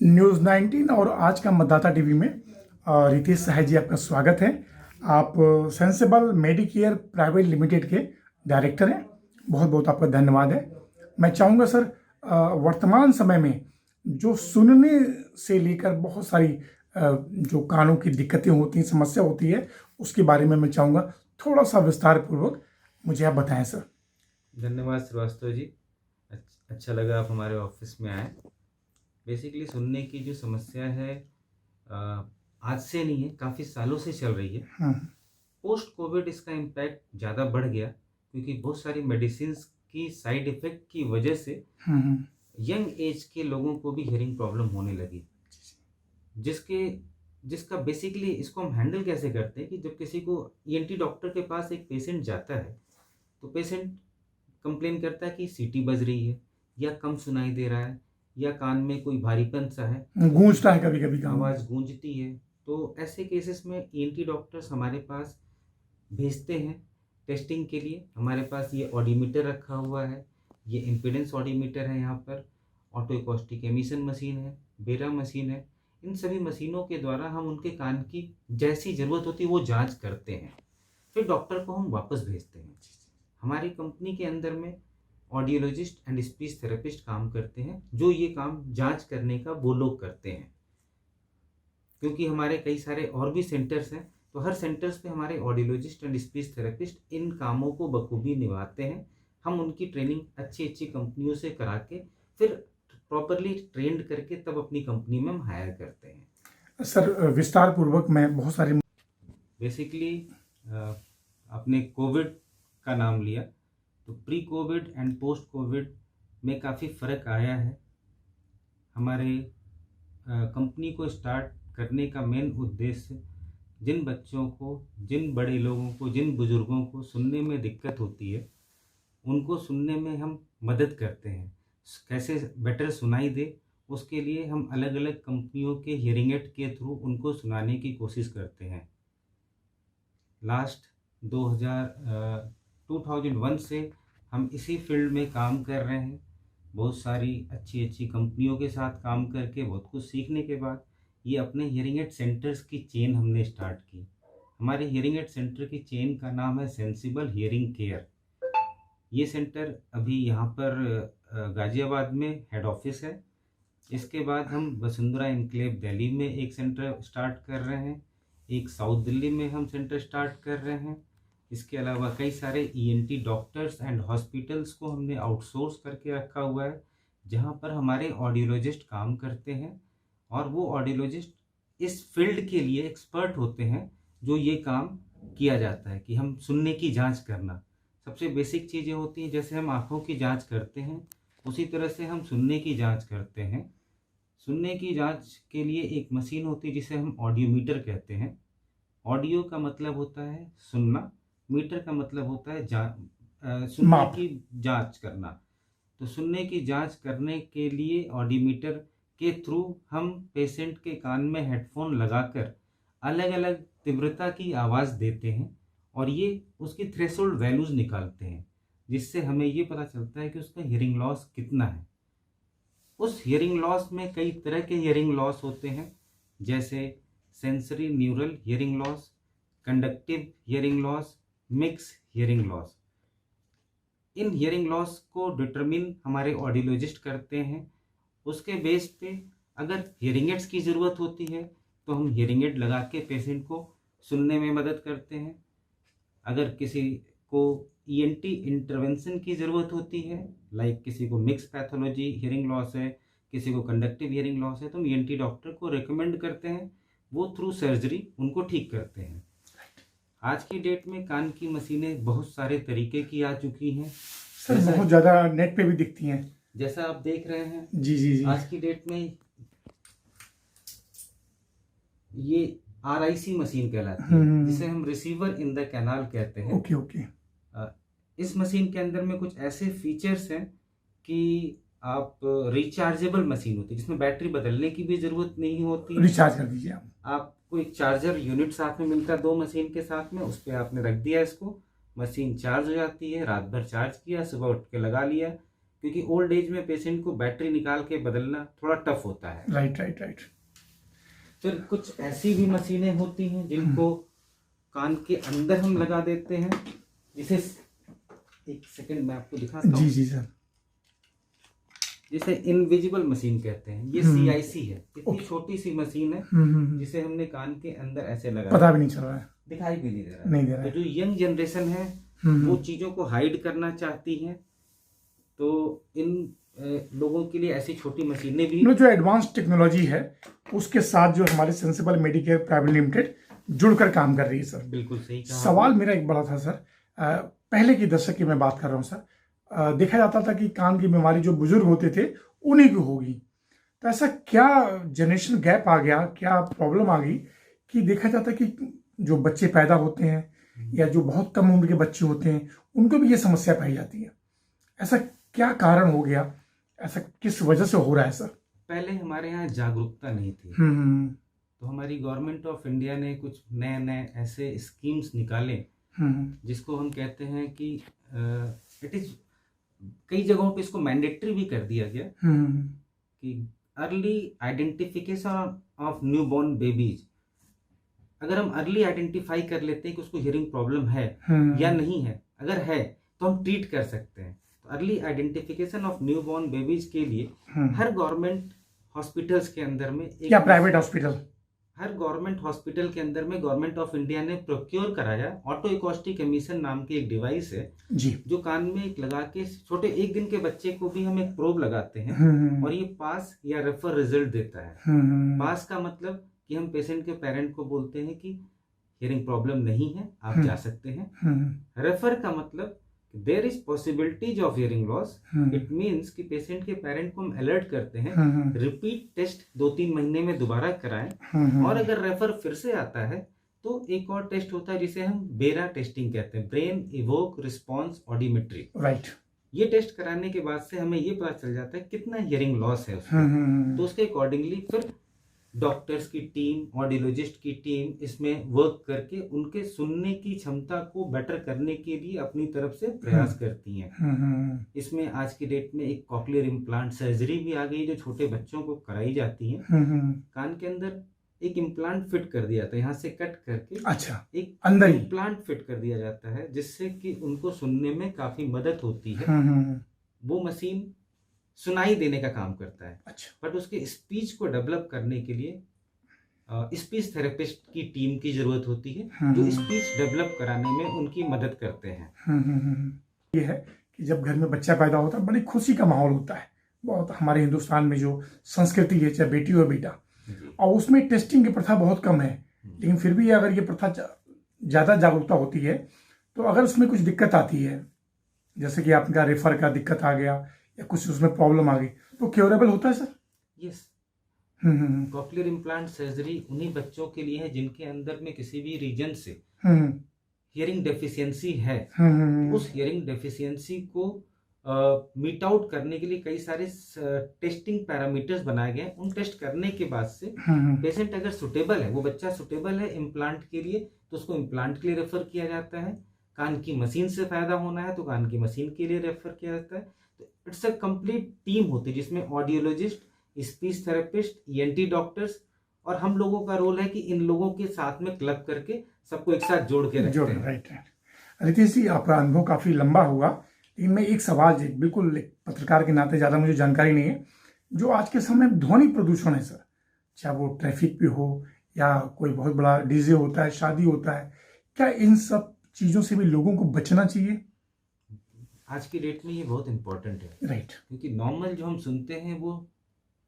News 19 और आज का मतदाता टीवी में रितेश सहाय जी आपका स्वागत है। आप सेंसिबल मेडिकेयर प्राइवेट लिमिटेड के डायरेक्टर हैं। बहुत बहुत आपका धन्यवाद है। मैं चाहूँगा सर, वर्तमान समय में जो सुनने से लेकर बहुत सारी जो कानों की दिक्कतें होती हैं, समस्या होती है, उसके बारे में मैं चाहूँगा थोड़ा सा विस्तार पूर्वक मुझे आप बताएं सर। धन्यवाद श्रीवास्तव जी। अच्छा लगा आप हमारे ऑफिस में आए। बेसिकली सुनने की जो समस्या है आज से नहीं है, काफ़ी सालों से चल रही है। पोस्ट कोविड इसका इम्पैक्ट ज़्यादा बढ़ गया क्योंकि बहुत सारी मेडिसिन्स की साइड इफ़ेक्ट की वजह से यंग एज के लोगों को भी हियरिंग प्रॉब्लम होने लगी, जिसका बेसिकली इसको हम हैंडल कैसे करते हैं कि जब किसी को ईएनटी डॉक्टर के पास एक पेशेंट जाता है तो पेशेंट कंप्लेन करता है कि सीटी बज रही है या कम सुनाई दे रहा है या कान में कोई भारीपन सा है, गूंजता है, कभी कभी आवाज़ गूंजती है। तो ऐसे केसेस में ईएनटी डॉक्टर्स हमारे पास भेजते हैं टेस्टिंग के लिए। हमारे पास ये ऑडिमीटर रखा हुआ है, ये इम्पीडेंस ऑडिमीटर है, यहाँ पर ऑटो एकॉस्टिक एमिशन मशीन है, बेरा मशीन है। इन सभी मशीनों के द्वारा हम उनके कान की जैसी ज़रूरत होती है वो जांच करते हैं, फिर डॉक्टर को हम वापस भेजते हैं। हमारी कंपनी के अंदर में ऑडियोलॉजिस्ट एंड स्पीच थेरेपिस्ट काम करते हैं, जो ये काम जांच करने का वो लोग करते हैं। क्योंकि हमारे कई सारे और भी सेंटर्स हैं, तो हर सेंटर्स पे हमारे ऑडियोलॉजिस्ट एंड स्पीच थेरेपिस्ट इन कामों को बखूबी निभाते हैं। हम उनकी ट्रेनिंग अच्छी अच्छी कंपनियों से करा के फिर प्रॉपरली ट्रेंड करके तब अपनी कंपनी में हम हायर करते हैं। सर विस्तार पूर्वक मैं बहुत सारे बेसिकली आपने कोविड का नाम लिया, तो pre Covid and post Covid में काफ़ी फ़र्क आया है। हमारे कंपनी को स्टार्ट करने का मेन उद्देश्य जिन बच्चों को, जिन बड़े लोगों को, जिन बुज़ुर्गों को सुनने में दिक्कत होती है, उनको सुनने में हम मदद करते हैं। कैसे बेटर सुनाई दे, उसके लिए हम अलग अलग कंपनियों के हियरिंग एड के थ्रू उनको सुनाने की कोशिश करते हैं। लास्ट 2001 से हम इसी फील्ड में काम कर रहे हैं। बहुत सारी अच्छी अच्छी कंपनियों के साथ काम करके बहुत कुछ सीखने के बाद ये अपने हियरिंग एड सेंटर्स की चेन हमने स्टार्ट की। हमारे हियरिंग एड सेंटर की चेन का नाम है सेंसिबल हियरिंग केयर। ये सेंटर अभी यहाँ पर गाज़ियाबाद में हेड ऑफिस है। इसके बाद हम वसुंधरा इनक्लेव दिल्ली में एक सेंटर स्टार्ट कर रहे हैं, एक साउथ दिल्ली में हम सेंटर स्टार्ट कर रहे हैं। इसके अलावा कई सारे ईएनटी डॉक्टर्स एंड हॉस्पिटल्स को हमने आउटसोर्स करके रखा हुआ है, जहाँ पर हमारे ऑडियोलॉजिस्ट काम करते हैं और वो ऑडियोलॉजिस्ट इस फील्ड के लिए एक्सपर्ट होते हैं, जो ये काम किया जाता है कि हम सुनने की जांच करना। सबसे बेसिक चीज़ें होती हैं, जैसे हम आँखों की जांच करते हैं उसी तरह से हम सुनने की जांच करते हैं। सुनने की जांच के लिए एक मशीन होती है जिसे हम ऑडियोमीटर कहते हैं। ऑडियो का मतलब होता है सुनना, मीटर का मतलब होता है सुनने की जांच करना। तो सुनने की जांच करने के लिए ऑडियोमीटर के थ्रू हम पेशेंट के कान में हेडफोन लगाकर अलग अलग तीव्रता की आवाज़ देते हैं और ये उसकी थ्रेशोल्ड वैल्यूज़ निकालते हैं, जिससे हमें ये पता चलता है कि उसका हियरिंग लॉस कितना है। उस हियरिंग लॉस में कई तरह के हियरिंग लॉस होते हैं, जैसे sensory neural hearing loss, conductive hearing loss, mix hearing loss. In hearing loss को डिटरमिन हमारे ऑडियोलॉजिस्ट करते हैं। उसके बेस पे अगर हियरिंग एड्स की ज़रूरत होती है तो हम हियरिंग एड लगा के पेशेंट को सुनने में मदद करते हैं। अगर किसी को ईएनटी इंटरवेंशन की ज़रूरत होती है, लाइक किसी को मिक्स पैथोलॉजी हियरिंग लॉस है, किसी को कंडक्टिव हियरिंग लॉस है, तो हम ईएनटी डॉक्टर को रिकमेंड करते हैं, वो थ्रू सर्जरी उनको ठीक करते हैं। आज की डेट में कान की मशीनें बहुत सारे तरीके की आ चुकी हैं सर, बहुत ज़्यादा नेट पे भी दिखती हैं, जैसा आप देख रहे हैं। जी जी जी। आज की डेट में ये आरआईसी मशीन कहलाती है, जिसे हम रिसीवर इन द कैनाल कहते हैं। Okay okay. इस मशीन के अंदर में कुछ ऐसे फीचर्स हैं कि आप रिचार्जेबल मशीन होती है जिसमें बैटरी बदलने की भी ज़रूरत नहीं होती। रिचार्ज कर दीजिए आप। आपको एक चार्जर यूनिट साथ में मिलता है 2 मशीन के साथ में, उस पर आपने रख दिया इसको, मशीन चार्ज हो जाती है। रात भर चार्ज किया, सुबह उठ के लगा लिया, क्योंकि ओल्ड एज में पेशेंट को बैटरी निकाल के बदलना थोड़ा टफ होता है। Right right right. फिर कुछ ऐसी भी मशीनें होती हैं जिनको कान के अंदर हम लगा देते हैं, जिसे एक सेकंड मैं आपको दिखाता हूँ। जी जी सर। जिसे इनविजिबल मशीन कहते हैं। ये CIC है, इतनी छोटी सी मशीन है जिसे हमने कान के अंदर ऐसे लगा, पता भी नहीं चल रहा है, दिखाई भी नहीं दे रहा है। नहीं दे रहा है। तो जो यंग जनरेशन है वो चीजों को हाइड करना चाहती है, तो इन लोगों के लिए ऐसी छोटी मशीनें भी, जो एडवांस टेक्नोलॉजी है उसके साथ जो हमारे सेंसिबल मेडिकेयर प्राइवेट लिमिटेड जुड़कर काम कर रही है सर। बिल्कुल सही कहा। सवाल मेरा एक बड़ा था सर, पहले के दशक की मैं बात कर रहा हूँ सर, देखा जाता था कि कान की बीमारी जो बुजुर्ग होते थे उन्हीं की होगी, तो ऐसा क्या जनरेशन गैप आ गया, क्या प्रॉब्लम आ गई कि देखा जाता कि जो बच्चे पैदा होते हैं या जो बहुत कम उम्र के बच्चे होते हैं उनको भी ये समस्या पाई जाती है, ऐसा क्या कारण हो गया, ऐसा किस वजह से हो रहा है सर? पहले हमारे यहाँ जागरूकता नहीं थी, तो हमारी गवर्नमेंट ऑफ इंडिया ने कुछ नए नए ऐसे स्कीम्स निकाले जिसको हम कहते हैं कि इट इज, कई जगहों पे इसको मैंडेटरी भी कर दिया गया कि early identification of newborn babies. अगर हम अर्ली आइडेंटिफाई कर लेते हैं कि उसको हियरिंग प्रॉब्लम है या नहीं है, अगर है तो हम ट्रीट कर सकते हैं। तो early identification of newborn babies के लिए हर गवर्नमेंट हॉस्पिटल्स के अंदर में या प्राइवेट हॉस्पिटल, हर गवर्नमेंट हॉस्पिटल के अंदर में गवर्नमेंट ऑफ इंडिया ने प्रोक्योर कराया ऑटो एकॉस्टिक एमिशन नाम की एक डिवाइस है जी, जो कान में एक लगा के, छोटे 1 दिन के बच्चे को भी हम एक प्रोब लगाते हैं और ये पास या रेफर रिजल्ट देता है। पास का मतलब कि हम पेशेंट के पेरेंट को बोलते हैं कि हियरिंग प्रॉब्लम नहीं है, आप जा सकते हैं। रेफर का मतलब there is possibilities of hearing loss, it means कि पेशेंट के पेरेंट को हम अलर्ट करते हैं, रिपीट टेस्ट 2-3 महीने में दोबारा कराएं, और अगर रेफर फिर से आता है तो एक और टेस्ट होता है जिसे हम बेरा टेस्टिंग कहते हैं, ब्रेन इवोक रिस्पॉन्स ऑडिमेट्री। राइट। ये टेस्ट कराने के बाद से हमें ये पता चल जाता है कितना हियरिंग लॉस है उसको, तो उसके अकॉर्डिंगली फिर डॉक्टर्स की टीम, ऑडियोलॉजिस्ट की टीम इसमें वर्क करके उनके सुनने की क्षमता को बेटर करने के लिए अपनी तरफ से प्रयास करती हैं। इसमें आज की डेट में एक कॉक्लियर इम्प्लांट सर्जरी भी आ गई जो छोटे बच्चों को कराई जाती है। कान के अंदर एक इम्प्लांट फिट कर दिया जाता है, यहाँ से कट करके अच्छा एक अंदर इम्प्लांट फिट कर दिया जाता है जिससे कि उनको सुनने में काफी मदद होती है। वो मशीन सुनाई देने का काम करता है। अच्छा। बट उसके स्पीच को डेवलप करने के लिए स्पीच थेरेपिस्ट की टीम की जरूरत होती है जो स्पीच डेवलप कराने में उनकी मदद करते हैं। ये है कि जब घर में बच्चा पैदा होता है बड़ी खुशी का माहौल होता है, बहुत हमारे हिंदुस्तान में जो संस्कृति है, चाहे बेटी हो बेटा, और उसमें टेस्टिंग की प्रथा बहुत कम है, लेकिन फिर भी अगर ये प्रथा ज़्यादा जागरूकता होती है तो अगर उसमें कुछ दिक्कत आती है, जैसे कि आपका रेफर का दिक्कत आ गया या कुछ उसमें प्रॉब्लम आ गई, तो क्योरेबल होता है sir? Yes. Cochlear implant surgery उन्हीं बच्चों के लिए है जिनके अंदर में किसी भी रीजन से हियरिंग डेफिशिएंसी है। उस हियरिंग डेफिशिएंसी को मीट आउट करने के लिए कई सारे टेस्टिंग पैरामीटर्स बनाए गए। उन टेस्ट करने के बाद से पेशेंट अगर सुटेबल है, वो बच्चा सुटेबल है इम्प्लांट के लिए, तो उसको इम्प्लांट के लिए रेफर किया जाता है। कान की मशीन से फायदा होना है तो कान की मशीन के लिए रेफर किया जाता है। तो इट्स अ कंप्लीट टीम होती है जिसमें audiologist, speech therapist, ENT doctors, और हम लोगों का रोल है कि इन लोगों के साथ में क्लब करके सबको एक साथ जोड़ के रखते हैं। राइट। रितेश जी, आपका अनुभव काफ़ी लंबा होगा, लेकिन मैं एक सवाल बिल्कुल एक पत्रकार के नाते, ज़्यादा मुझे जानकारी नहीं है, जो आज के समय में ध्वनि प्रदूषण है सर, चाहे वो ट्रैफिक पे हो या कोई बहुत बड़ा डीजे होता है, शादी होता है, क्या इन सब चीज़ों से भी लोगों को बचना चाहिए? आज की डेट में ये बहुत इंपॉर्टेंट है। राइट। क्योंकि नॉर्मल जो हम सुनते हैं वो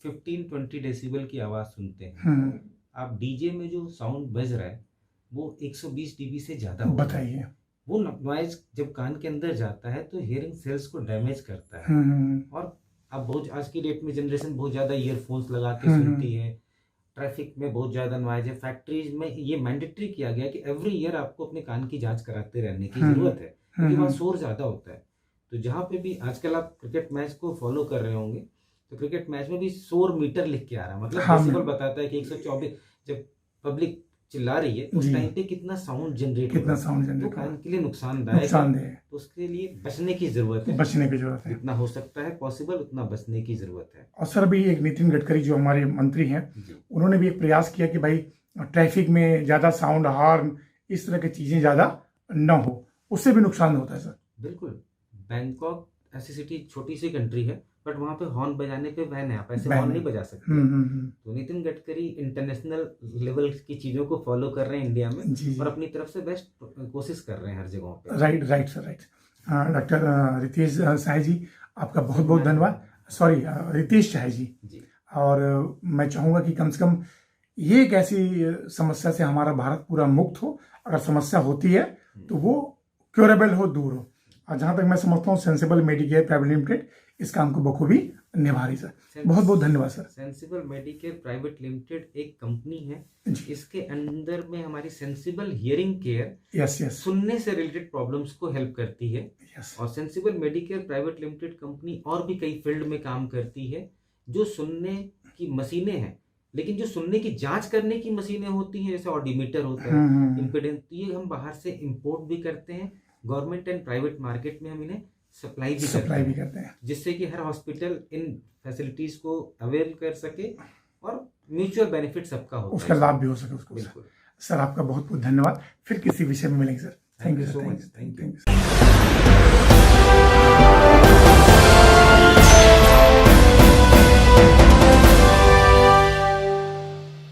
15-20 डेसिबल की आवाज़ सुनते हैं। आप डीजे में जो साउंड बज रहा है वो 120 dB से ज़्यादा होता है। बताइए। वो नॉइज जब कान के अंदर जाता है तो हियरिंग सेल्स को डैमेज करता है। और अब बहुत आज की डेट में जनरेशन बहुत ज़्यादा ईयरफोन्स लगा के सुनती है, ट्रैफिक में बहुत ज़्यादा नॉइज है। फैक्ट्रीज में ये मैंडेटरी किया गया कि एवरी ईयर आपको अपने कान की जांच कराते रहने की ज़रूरत है, क्योंकि वहाँ शोर ज़्यादा होता है। तो जहाँ पे भी आजकल आप क्रिकेट मैच को फॉलो कर रहे होंगे तो क्रिकेट मैच में भी शोर मीटर लिख के आ रहा है, मतलब डेसिबल बताता है कि 124। जब पब्लिक चिल्ला रही है उस जी। टाइम पे कितना साउंड जनरेट कितना होगा, साउंड तो जनरेट कान के लिए नुकसानदायक है। नुकसानदेह है, तो उसके लिए बचने की जरूरत है, बचने की जरूरत है। जितना हो सकता है पॉसिबल उतना बचने की जरूरत है। और सर अभी एक नितिन गडकरी जो हमारे मंत्री हैं, जी उन्होंने भी एक प्रयास किया कि भाई ट्रैफिक में ज़्यादा साउंड, हॉर्न, इस तरह की चीज़ें ज़्यादा न हो, उससे भी नुकसान होता है सर। बिल्कुल। बैंकॉक ऐसी सिटी, छोटी सी कंट्री है, बट वहाँ पे हॉर्न बजाने पे बैन है, आप ऐसे बैन हॉर्न है। नहीं बजा सकते। हम्म। तो नितिन गडकरी इंटरनेशनल लेवल की चीज़ों को फॉलो कर रहे हैं इंडिया में, जी जी, और अपनी तरफ से बेस्ट कोशिश कर रहे हैं हर जगहों पे। Right right sir, right. Doctor Ritesh Sai ji, आपका बहुत बहुत धन्यवाद। सॉरी, रितेश साय जी। जी और मैं चाहूँगा कि कम से कम ये एक ऐसी समस्या से हमारा भारत पूरा मुक्त हो। अगर समस्या होती है तो वो क्योरेबल हो, दूर हो। और जहाँ तक मैं समझता हूँ सेंसिबल मेडिकेयर प्राइवेट लिमिटेड इस काम को बखूबी निभा रही सर। बहुत बहुत धन्यवाद sir. Sensible Medicare private limited एक कंपनी है, जी। इसके अंदर में हमारी sensible hearing care yes yes सुनने से रिलेटेड प्रॉब्लम्स को हेल्प करती है। यस। और sensible Medicare private limited company और भी कई फील्ड में काम करती है। जो सुनने की मशीनें हैं, लेकिन जो सुनने की जांच करने की मशीनें होती हैं, जैसे ऑडिमीटर होता है, इम्पीडेंस, ये हम बाहर से इंपोर्ट भी करते हैं। गवर्नमेंट एंड प्राइवेट मार्केट में हम इन्हें सप्लाई भी करते हैं, जिससे कि हर हॉस्पिटल इन फैसिलिटीज को अवेल कर सके और म्यूचुअल बेनिफिट सबका हो, उसका लाभ भी हो सके उसको। बिल्कुल सर आपका बहुत बहुत धन्यवाद। फिर किसी विषय में मिलेंगे sir. Thank you so much. Thank you.